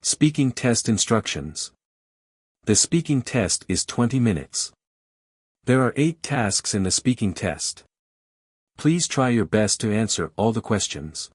Speaking test instructions. The speaking test is 20 minutes. There are 8 tasks in the speaking test. Please try your best to answer all the questions.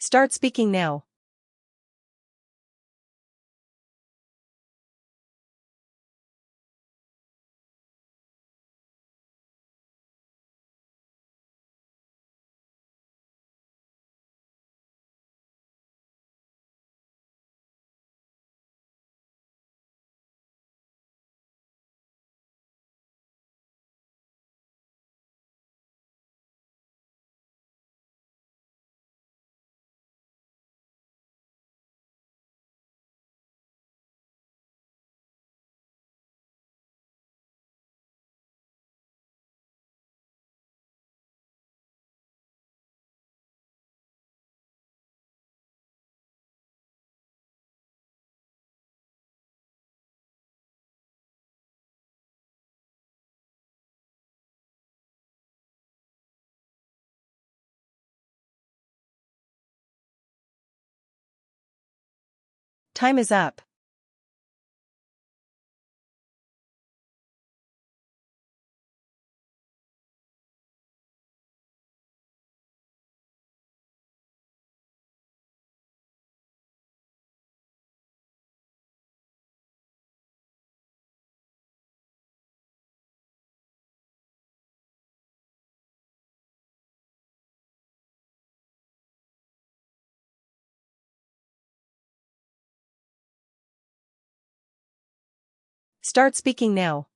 Start speaking now. Time is up. Start speaking now.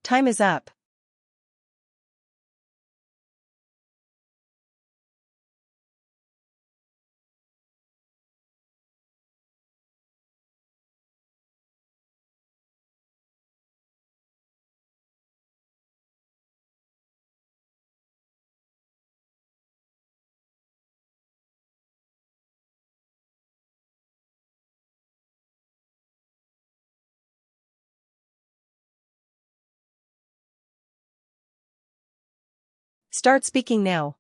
Time is up. Start speaking now.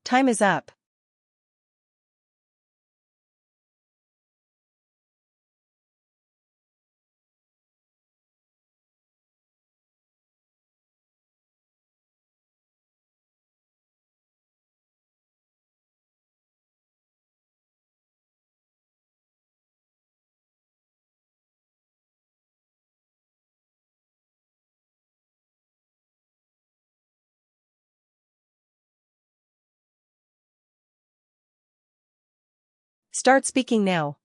Time is up. Start speaking now.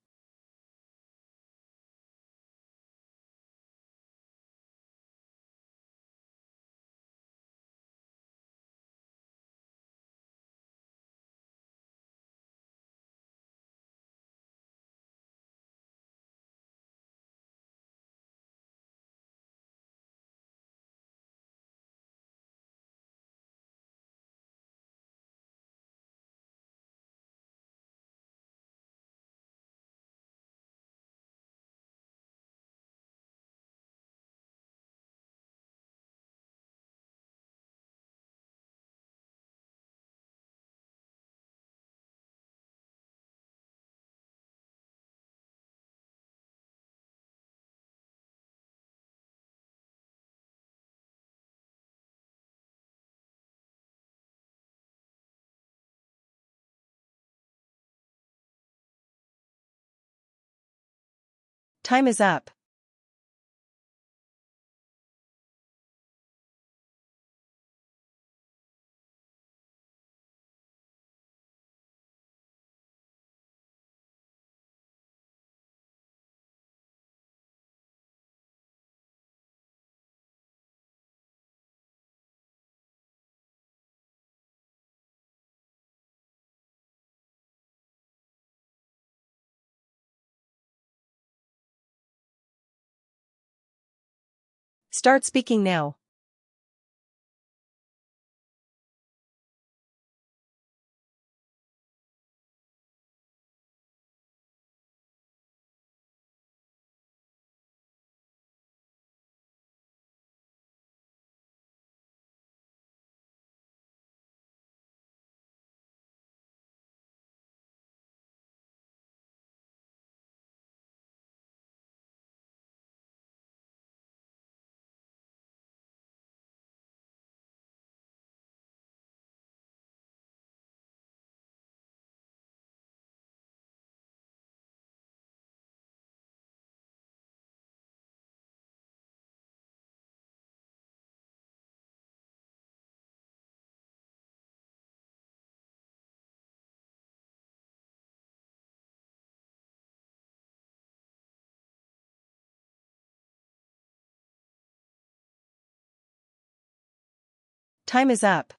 Time is up. Start speaking now. Time is up.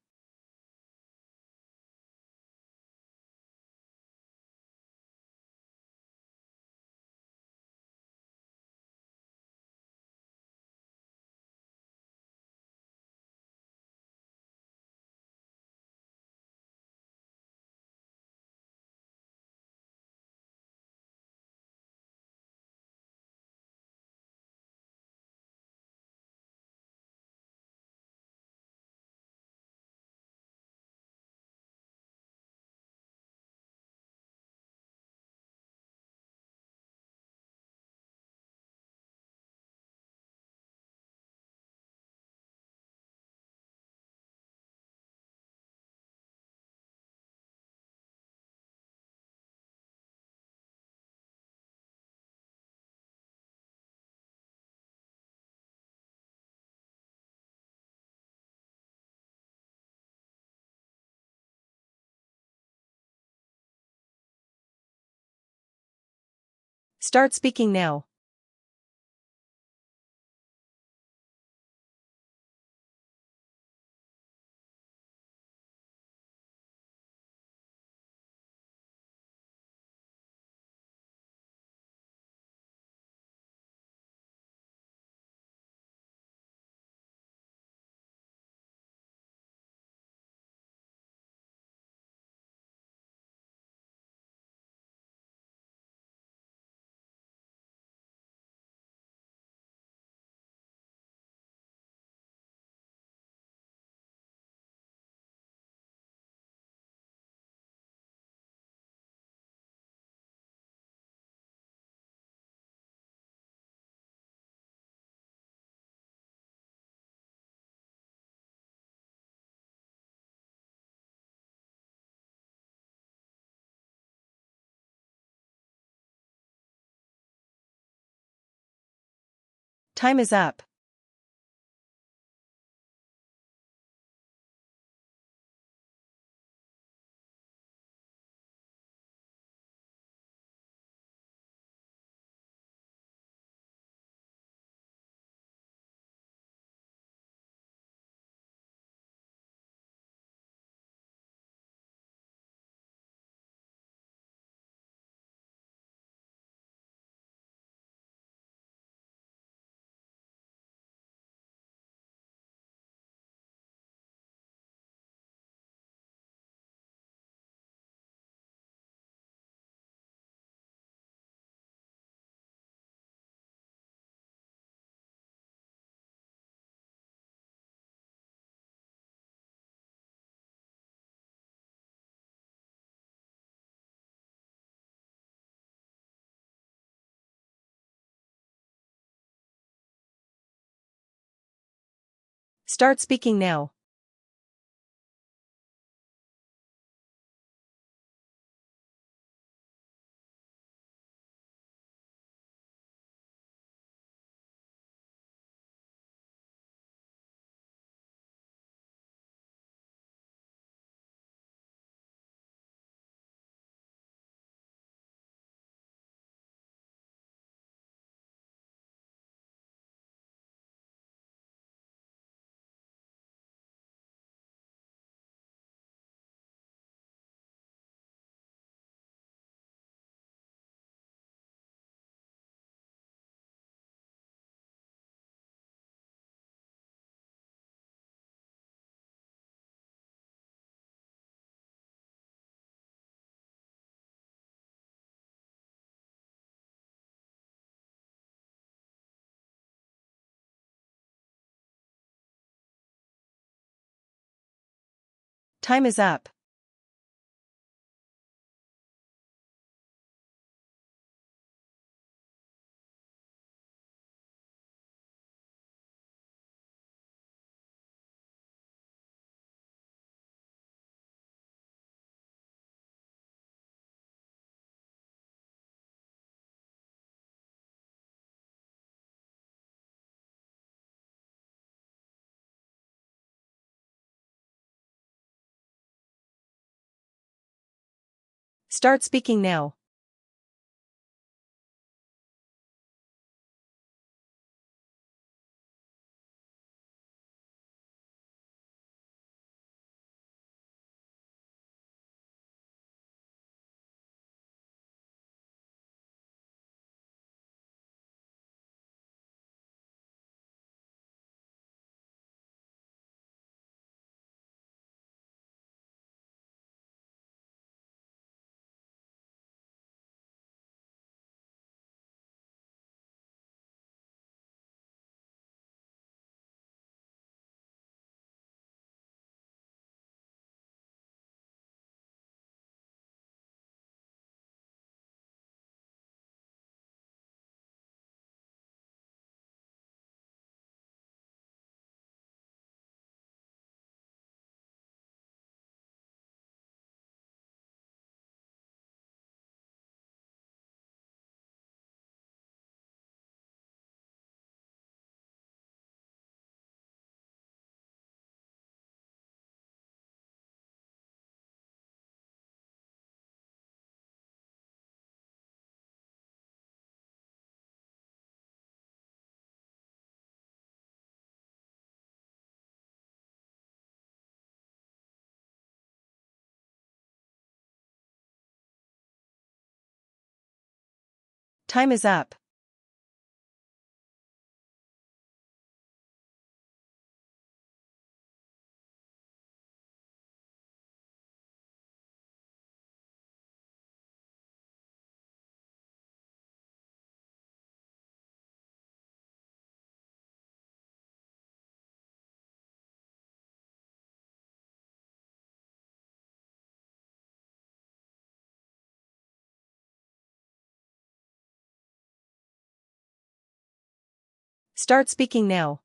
Start speaking now. Time is up. Start speaking now. Time is up. Start speaking now. Time is up. Start speaking now.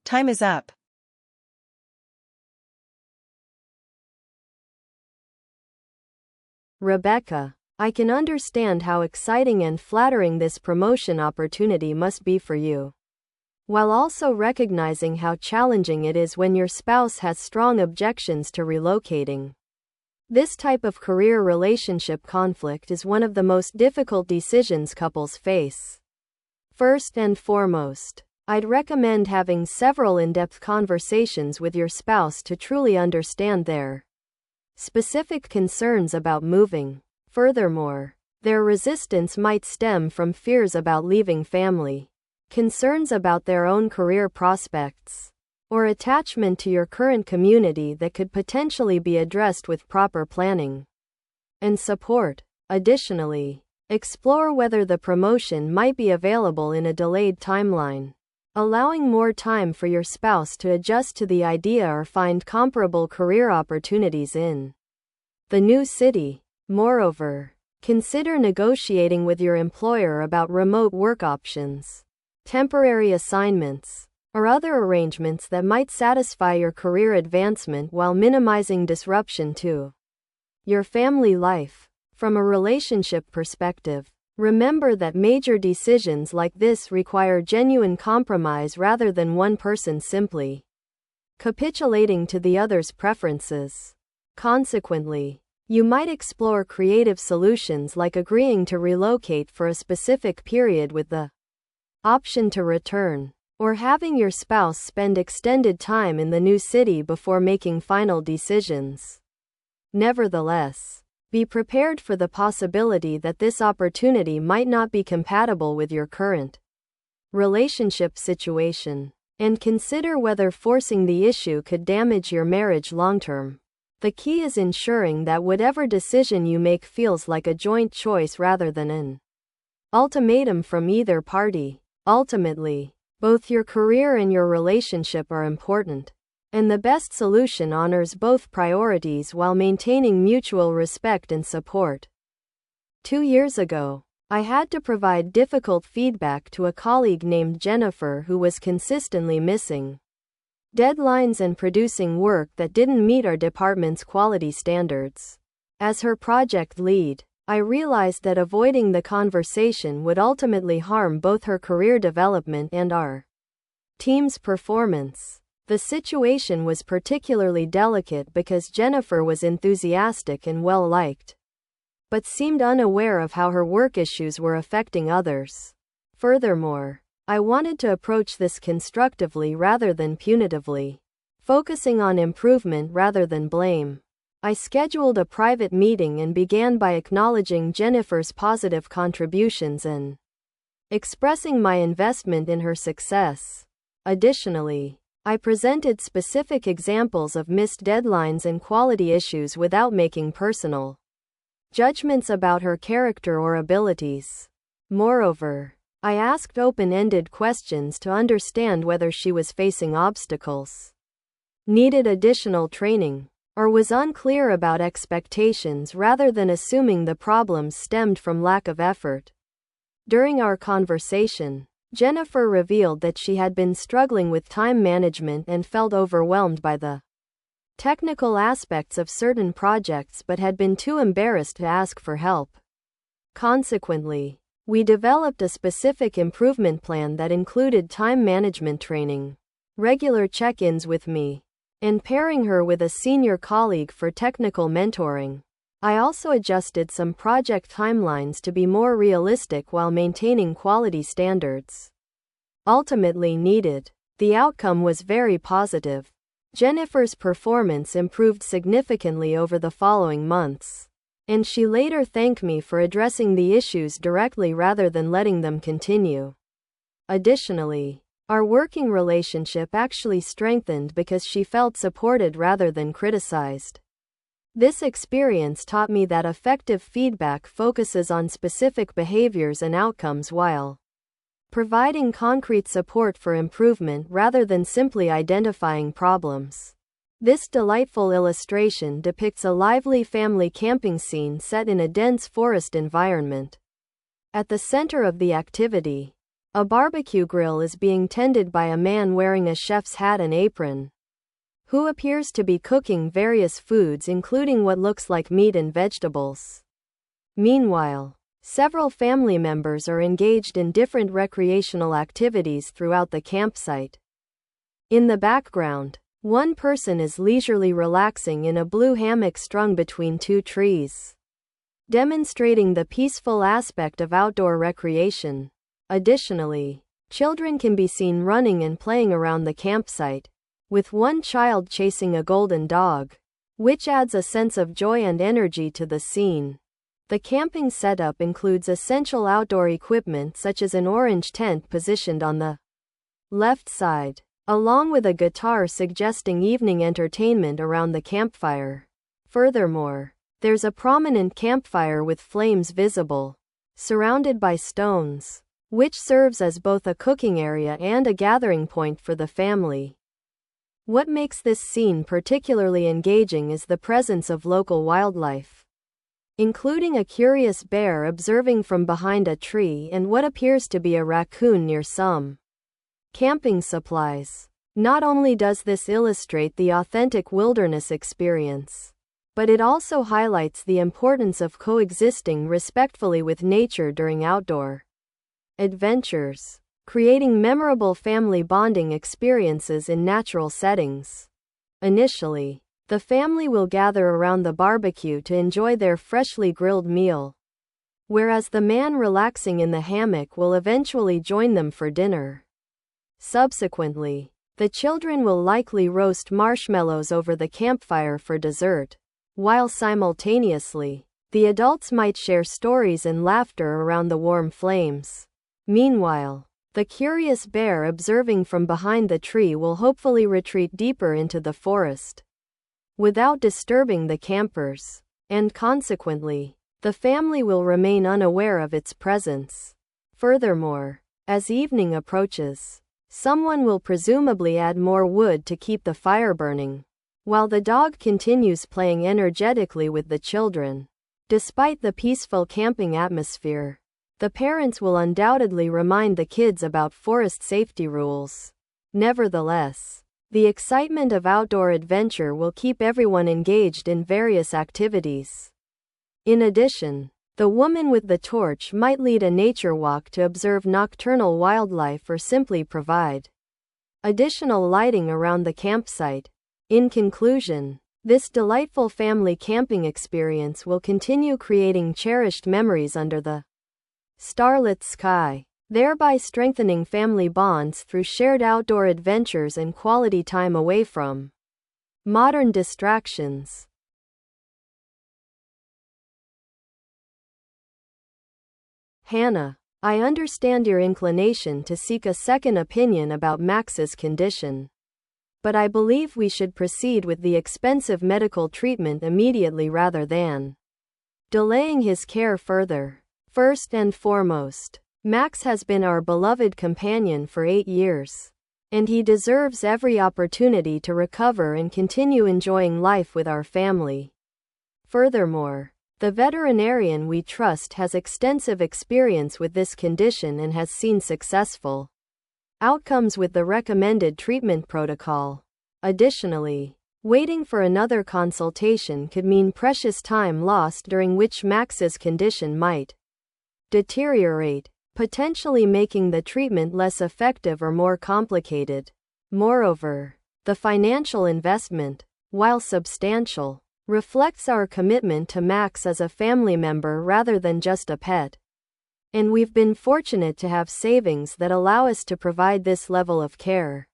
Time is up. Rebecca, I can understand how exciting and flattering this promotion opportunity must be for you, while also recognizing how challenging it is when your spouse has strong objections to relocating. This type of career relationship conflict is one of the most difficult decisions couples face. First and foremost, I'd recommend having several in-depth conversations with your spouse to truly understand their specific concerns about moving. Furthermore, their resistance might stem from fears about leaving family, concerns about their own career prospects, or attachment to your current community that could potentially be addressed with proper planning and support. Additionally, explore whether the promotion might be available in a delayed timeline, allowing more time for your spouse to adjust to the idea or find comparable career opportunities in the new city. Moreover, consider negotiating with your employer about remote work options, temporary assignments, or other arrangements that might satisfy your career advancement while minimizing disruption to your family life. From a relationship perspective, remember that major decisions like this require genuine compromise rather than one person simply capitulating to the other's preferences. Consequently, you might explore creative solutions like agreeing to relocate for a specific period with the option to return, or having your spouse spend extended time in the new city before making final decisions. Nevertheless, be prepared for the possibility that this opportunity might not be compatible with your current relationship situation, and consider whether forcing the issue could damage your marriage long-term. The key is ensuring that whatever decision you make feels like a joint choice rather than an ultimatum from either party. Ultimately, both your career and your relationship are important, and the best solution honors both priorities while maintaining mutual respect and support. 2 years ago, I had to provide difficult feedback to a colleague named Jennifer who was consistently missing deadlines and producing work that didn't meet our department's quality standards. As her project lead, I realized that avoiding the conversation would ultimately harm both her career development and our team's performance. The situation was particularly delicate because Jennifer was enthusiastic and well-liked, but seemed unaware of how her work issues were affecting others. Furthermore, I wanted to approach this constructively rather than punitively, focusing on improvement rather than blame. I scheduled a private meeting and began by acknowledging Jennifer's positive contributions and expressing my investment in her success. Additionally, I presented specific examples of missed deadlines and quality issues without making personal judgments about her character or abilities. Moreover, I asked open-ended questions to understand whether she was facing obstacles, needed additional training, or was unclear about expectations rather than assuming the problems stemmed from lack of effort. During our conversation, Jennifer revealed that she had been struggling with time management and felt overwhelmed by the technical aspects of certain projects but had been too embarrassed to ask for help. Consequently, we developed a specific improvement plan that included time management training, regular check-ins with me, and pairing her with a senior colleague for technical mentoring. I also adjusted some project timelines to be more realistic while maintaining quality standards ultimately needed. The outcome was very positive. Jennifer's performance improved significantly over the following months, and she later thanked me for addressing the issues directly rather than letting them continue. Additionally, our working relationship actually strengthened because she felt supported rather than criticized. This experience taught me that effective feedback focuses on specific behaviors and outcomes while providing concrete support for improvement rather than simply identifying problems. This delightful illustration depicts a lively family camping scene set in a dense forest environment. At the center of the activity, A barbecue grill is being tended by a man wearing a chef's hat and apron, who appears to be cooking various foods including what looks like meat and vegetables. Meanwhile, several family members are engaged in different recreational activities throughout the campsite. In the background, one person is leisurely relaxing in a blue hammock strung between two trees, demonstrating the peaceful aspect of outdoor recreation. Additionally, children can be seen running and playing around the campsite, with one child chasing a golden dog, which adds a sense of joy and energy to the scene. The camping setup includes essential outdoor equipment such as an orange tent positioned on the left side, along with a guitar suggesting evening entertainment around the campfire. Furthermore, there's a prominent campfire with flames visible, surrounded by stones, which serves as both a cooking area and a gathering point for the family. What makes this scene particularly engaging is the presence of local wildlife, including a curious bear observing from behind a tree and what appears to be a raccoon near some camping supplies. Not only does this illustrate the authentic wilderness experience, but it also highlights the importance of coexisting respectfully with nature during outdoor adventures, creating memorable family bonding experiences in natural settings. Initially, the family will gather around the barbecue to enjoy their freshly grilled meal, whereas the man relaxing in the hammock will eventually join them for dinner. Subsequently, the children will likely roast marshmallows over the campfire for dessert, while simultaneously, the adults might share stories and laughter around the warm flames. Meanwhile, the curious bear observing from behind the tree will hopefully retreat deeper into the forest, without disturbing the campers, and consequently, the family will remain unaware of its presence. Furthermore, as evening approaches, someone will presumably add more wood to keep the fire burning, while the dog continues playing energetically with the children. Despite the peaceful camping atmosphere, the parents will undoubtedly remind the kids about forest safety rules. Nevertheless, the excitement of outdoor adventure will keep everyone engaged in various activities. In addition, the woman with the torch might lead a nature walk to observe nocturnal wildlife or simply provide additional lighting around the campsite. In conclusion, this delightful family camping experience will continue creating cherished memories under the starlit sky, thereby strengthening family bonds through shared outdoor adventures and quality time away from modern distractions. Hannah, I understand your inclination to seek a second opinion about Max's condition, but I believe we should proceed with the expensive medical treatment immediately rather than delaying his care further. First and foremost, Max has been our beloved companion for 8 years, and he deserves every opportunity to recover and continue enjoying life with our family. Furthermore, the veterinarian we trust has extensive experience with this condition and has seen successful outcomes with the recommended treatment protocol. Additionally, waiting for another consultation could mean precious time lost during which Max's condition might deteriorate, potentially making the treatment less effective or more complicated. Moreover, the financial investment, while substantial, reflects our commitment to Max as a family member rather than just a pet. And we've been fortunate to have savings that allow us to provide this level of care.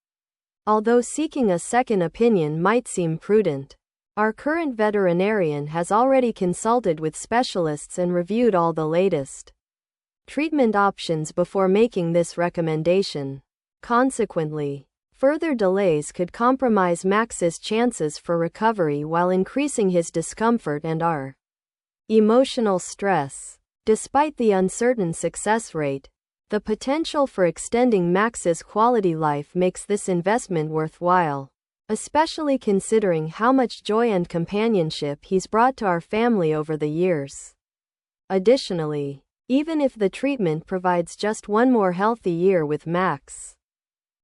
Although seeking a second opinion might seem prudent, our current veterinarian has already consulted with specialists and reviewed all the latest treatment options before making this recommendation. Consequently, further delays could compromise Max's chances for recovery while increasing his discomfort and our emotional stress. Despite the uncertain success rate, the potential for extending Max's quality life makes this investment worthwhile, especially considering how much joy and companionship he's brought to our family over the years. Additionally, even if the treatment provides just one more healthy year with Max.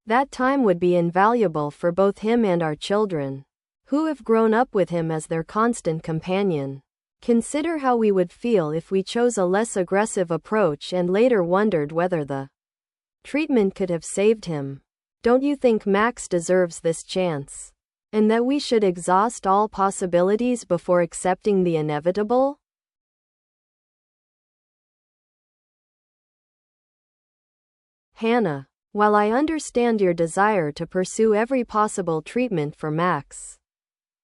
That time would be invaluable for both him and our children, who have grown up with him as their constant companion. Consider how we would feel if we chose a less aggressive approach and later wondered whether the treatment could have saved him. Don't you think Max deserves this chance? And that we should exhaust all possibilities before accepting the inevitable? Hannah, while I understand your desire to pursue every possible treatment for Max,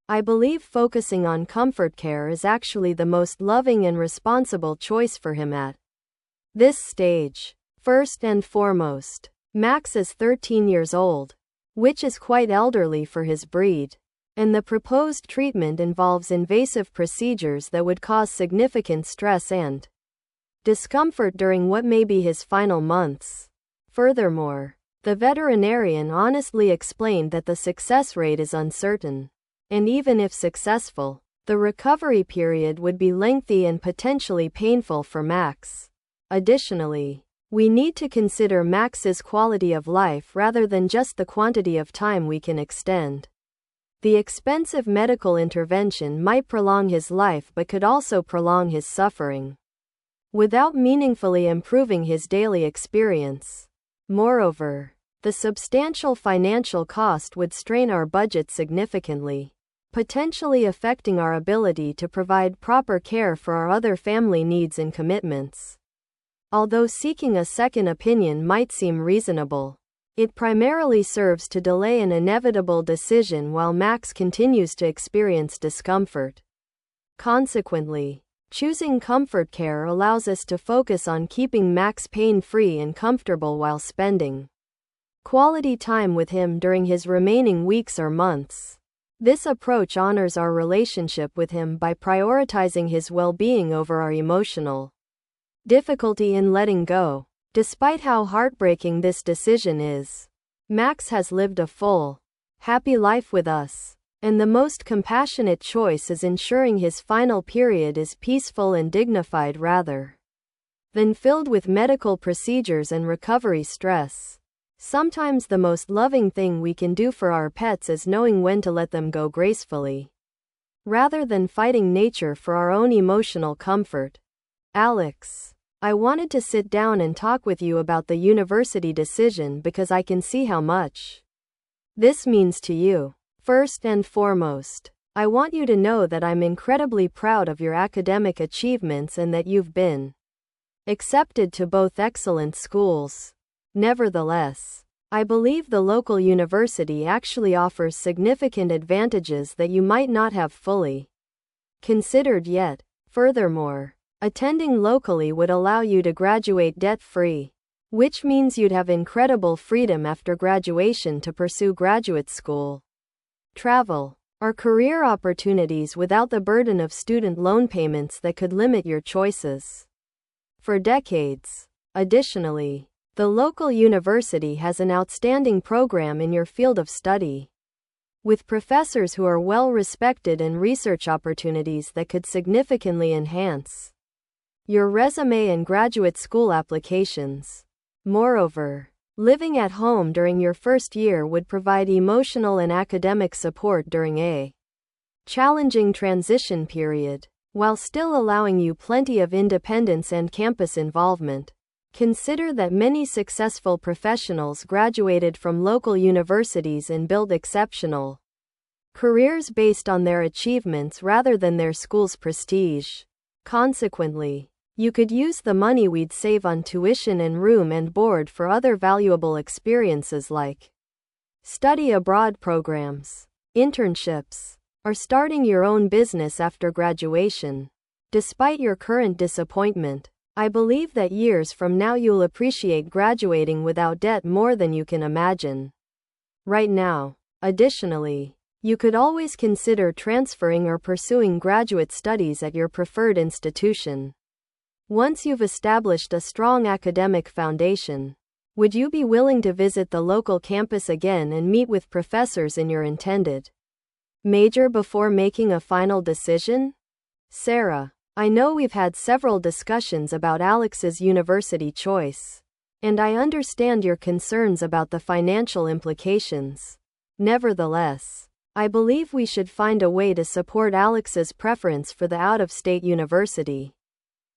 I believe focusing on comfort care is actually the most loving and responsible choice for him at this stage. First and foremost, Max is 13 years old, which is quite elderly for his breed, and the proposed treatment involves invasive procedures that would cause significant stress and discomfort during what may be his final months. Furthermore, the veterinarian honestly explained that the success rate is uncertain, and even if successful, the recovery period would be lengthy and potentially painful for Max. Additionally, we need to consider Max's quality of life rather than just the quantity of time we can extend. The expensive medical intervention might prolong his life but could also prolong his suffering, without meaningfully improving his daily experience. Moreover, the substantial financial cost would strain our budget significantly, potentially affecting our ability to provide proper care for our other family needs and commitments. Although seeking a second opinion might seem reasonable, it primarily serves to delay an inevitable decision while Max continues to experience discomfort. Consequently, choosing comfort care allows us to focus on keeping Max pain-free and comfortable while spending quality time with him during his remaining weeks or months. This approach honors our relationship with him by prioritizing his well-being over our emotional difficulty in letting go. Despite how heartbreaking this decision is, Max has lived a full, happy life with us, and the most compassionate choice is ensuring his final period is peaceful and dignified rather than filled with medical procedures and recovery stress. Sometimes the most loving thing we can do for our pets is knowing when to let them go gracefully, rather than fighting nature for our own emotional comfort. Alex, I wanted to sit down and talk with you about the university decision because I can see how much this means to you. First and foremost, I want you to know that I'm incredibly proud of your academic achievements and that you've been accepted to both excellent schools. Nevertheless, I believe the local university actually offers significant advantages that you might not have fully considered yet. Furthermore, attending locally would allow you to graduate debt-free, which means you'd have incredible freedom after graduation to pursue graduate school, travel, or career opportunities without the burden of student loan payments that could limit your choices for decades. Additionally, the local university has an outstanding program in your field of study, with professors who are well respected and research opportunities that could significantly enhance your resume and graduate school applications. Moreover, living at home during your first year would provide emotional and academic support during a challenging transition period, while still allowing you plenty of independence and campus involvement. Consider that many successful professionals graduated from local universities and built exceptional careers based on their achievements rather than their school's prestige. Consequently, you could use the money we'd save on tuition and room and board for other valuable experiences like study abroad programs, internships, or starting your own business after graduation. Despite your current disappointment, I believe that years from now you'll appreciate graduating without debt more than you can imagine right now. Additionally, you could always consider transferring or pursuing graduate studies at your preferred institution. Once you've established a strong academic foundation, would you be willing to visit the local campus again and meet with professors in your intended major before making a final decision? Sarah, I know we've had several discussions about Alex's university choice, and I understand your concerns about the financial implications. Nevertheless, I believe we should find a way to support Alex's preference for the out-of-state university,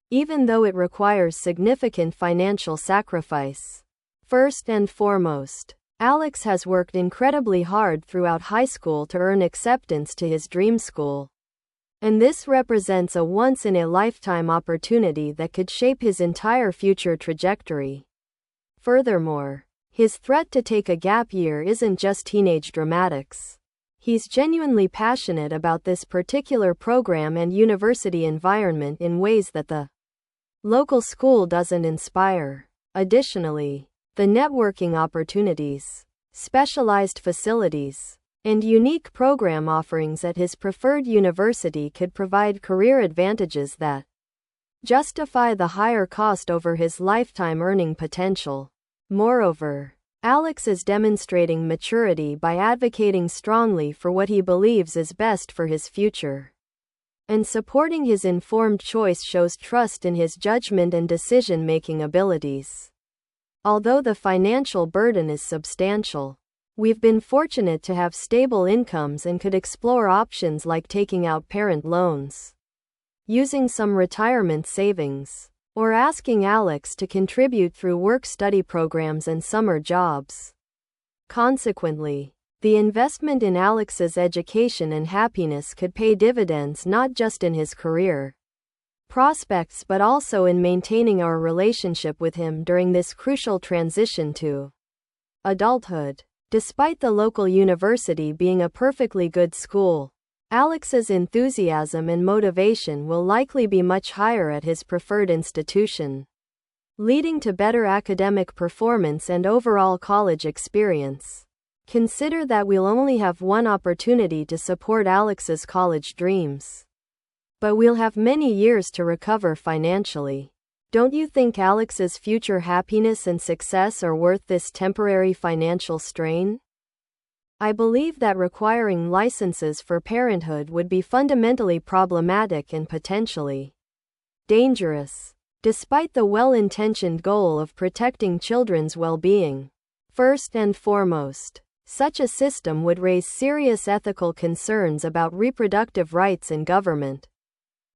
even though it requires significant financial sacrifice. First and foremost, Alex has worked incredibly hard throughout high school to earn acceptance to his dream school. And this represents a once-in-a-lifetime opportunity that could shape his entire future trajectory. Furthermore, his threat to take a gap year isn't just teenage dramatics. He's genuinely passionate about this particular program and university environment in ways that the local school doesn't inspire. Additionally, the networking opportunities, specialized facilities, and unique program offerings at his preferred university could provide career advantages that justify the higher cost over his lifetime earning potential. Moreover, Alex is demonstrating maturity by advocating strongly for what he believes is best for his future. And supporting his informed choice shows trust in his judgment and decision-making abilities. Although the financial burden is substantial, we've been fortunate to have stable incomes and could explore options like taking out parent loans, using some retirement savings, or asking Alex to contribute through work-study programs and summer jobs. Consequently, the investment in Alex's education and happiness could pay dividends not just in his career prospects but also in maintaining our relationship with him during this crucial transition to adulthood. Despite the local university being a perfectly good school, Alex's enthusiasm and motivation will likely be much higher at his preferred institution, leading to better academic performance and overall college experience. Consider that we'll only have one opportunity to support Alex's college dreams, but we'll have many years to recover financially. Don't you think Alex's future happiness and success are worth this temporary financial strain? I believe that requiring licenses for parenthood would be fundamentally problematic and potentially dangerous, despite the well-intentioned goal of protecting children's well-being. First and foremost, such a system would raise serious ethical concerns about reproductive rights and government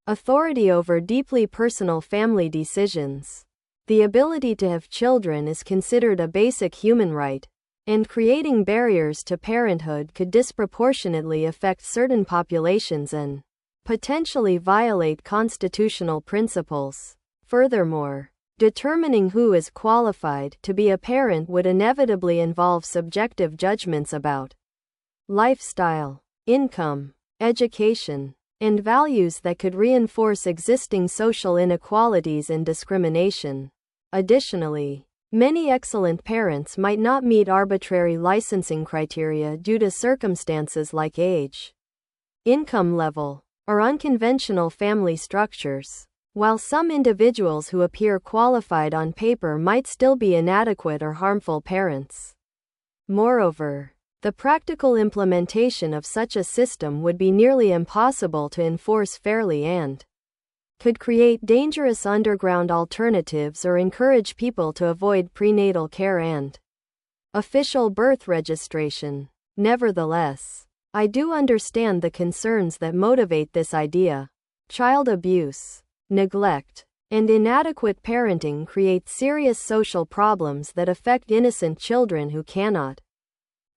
authority over deeply personal family decisions. The ability to have children is considered a basic human right, and creating barriers to parenthood could disproportionately affect certain populations and potentially violate constitutional principles. Furthermore, determining who is qualified to be a parent would inevitably involve subjective judgments about lifestyle, income, education, and values that could reinforce existing social inequalities and discrimination. Additionally, many excellent parents might not meet arbitrary licensing criteria due to circumstances like age, income level, or unconventional family structures, while some individuals who appear qualified on paper might still be inadequate or harmful parents. Moreover, the practical implementation of such a system would be nearly impossible to enforce fairly and could create dangerous underground alternatives or encourage people to avoid prenatal care and official birth registration. Nevertheless, I do understand the concerns that motivate this idea. Child abuse, neglect, and inadequate parenting create serious social problems that affect innocent children who cannot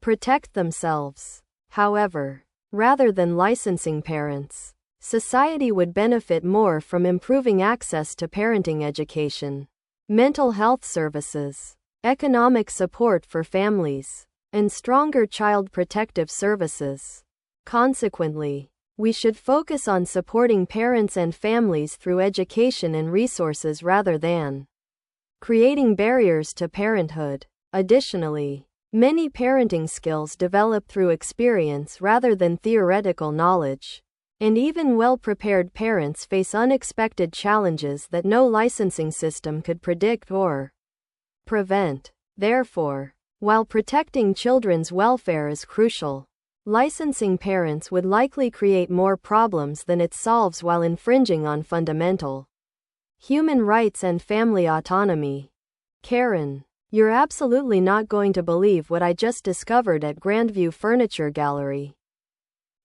protect themselves. However, rather than licensing parents, society would benefit more from improving access to parenting education, mental health services, economic support for families, and stronger child protective services. Consequently, we should focus on supporting parents and families through education and resources rather than creating barriers to parenthood. Additionally, many parenting skills develop through experience rather than theoretical knowledge, and even well-prepared parents face unexpected challenges that no licensing system could predict or prevent. Therefore, while protecting children's welfare is crucial, Licensing parents would likely create more problems than it solves while infringing on fundamental human rights and family autonomy. Karen, you're absolutely not going to believe what I just discovered at Grandview Furniture Gallery.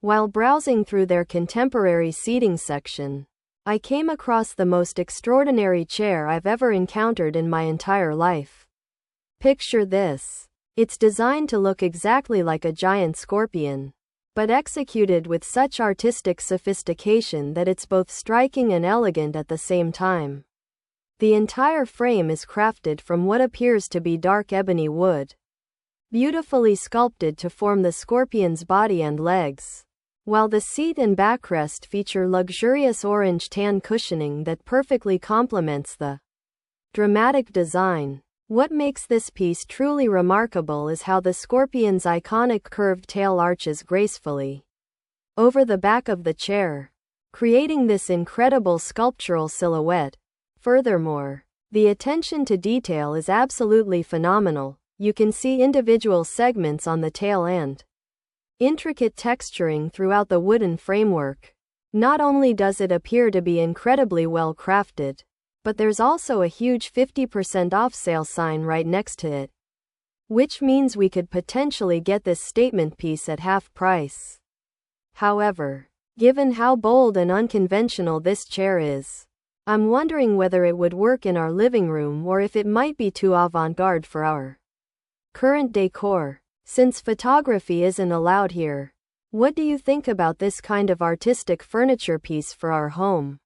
While browsing through their contemporary seating section, I came across the most extraordinary chair I've ever encountered in my entire life. Picture this. It's designed to look exactly like a giant scorpion, but executed with such artistic sophistication that it's both striking and elegant at the same time. The entire frame is crafted from what appears to be dark ebony wood, beautifully sculpted to form the scorpion's body and legs, while the seat and backrest feature luxurious orange tan cushioning that perfectly complements the dramatic design. What makes this piece truly remarkable is how the scorpion's iconic curved tail arches gracefully over the back of the chair, creating this incredible sculptural silhouette. Furthermore, the attention to detail is absolutely phenomenal. You can see individual segments on the tail and intricate texturing throughout the wooden framework. Not only does it appear to be incredibly well crafted, but there's also a huge 50% off sale sign right next to it, which means we could potentially get this statement piece at half price. However, given how bold and unconventional this chair is, I'm wondering whether it would work in our living room or if it might be too avant-garde for our current decor. Since photography isn't allowed here, what do you think about this kind of artistic furniture piece for our home?